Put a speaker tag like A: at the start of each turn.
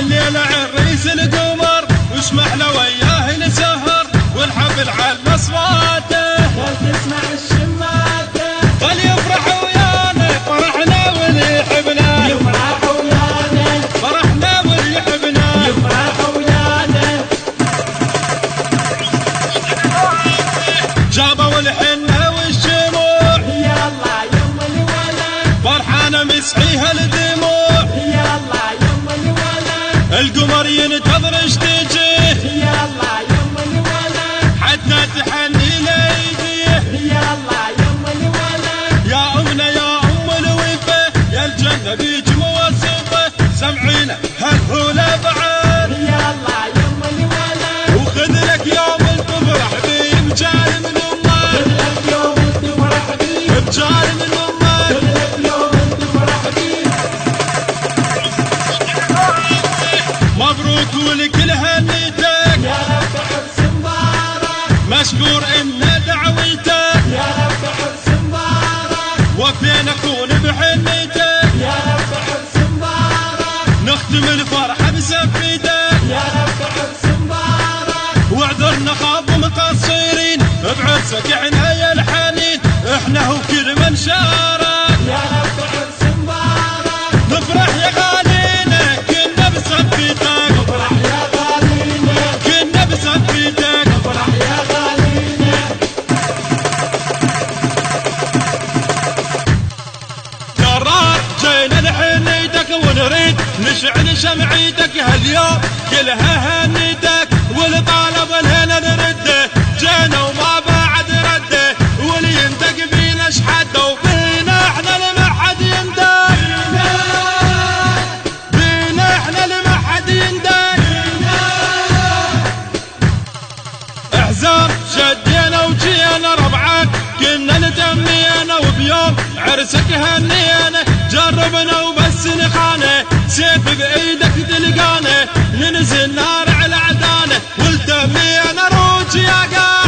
A: الليلة عريس القمر وش محلى وياه نسهر والحفل على اصواته
B: تسمع الشماتة
A: فليفرح ويانا فرحنا واللي يحبنا
B: يفرح ويانا
A: فرحنا واللي يحبنا
B: يفرح ويانا
A: جابوا الحنة والشموع
B: يلا يم الولد
A: فرحانة مسعيها الدموع
B: يلا يم الولد
A: القمر ينتظر ايش تجيه
B: يلا يم الولد
A: حتى تحني ليديه
B: يلا يم الولد
A: يا أمنا يا أم الوفا يا الجنة بيك موصفة سمعينا هالهولة بعد
B: يلا يم الولد
A: وخذ لك يوم تفرح بيه بجال من أمك
B: لك يوم تفرح بيه
A: بجال من أمك
B: لك يوم تفرح بيه
A: مبروك ولكل هنيتك
B: يا رب حرص مبارك
A: مشكور إن دعوتك
B: يا رب حرص مبارك
A: وفينا كون بحنيتك
B: يا رب حرص مبارك
A: نختم الفرحة بسفيتك
B: يا رب حرص مبارك
A: واعذرنا خاب مقصرين بعرسك احنا يا الحنين احنا وكل من شارك
B: يا رب حرص مبارك
A: نفرح يا غالينا كنا بسفيتك
B: افرح يا غالينا
A: كنا بسفيتك
B: افرح يا غالينا
A: قرار جينا لحنيتك ونريد نشعل شمعيتك هاليوم كلها هنيتك والطالب الهنا نرده جينا وما بعد رده واللي يندق بينا شحده وبينا احنا لما حد يندق بينا احنا لما حد يندق احزار شدينا وجينا ربعك كنا نتمينا وبيوم عرسك هنينا جربنا وبس نخانه سيف بايدك تلقانه ننزل نار على عدانه والتمينا روج يا قا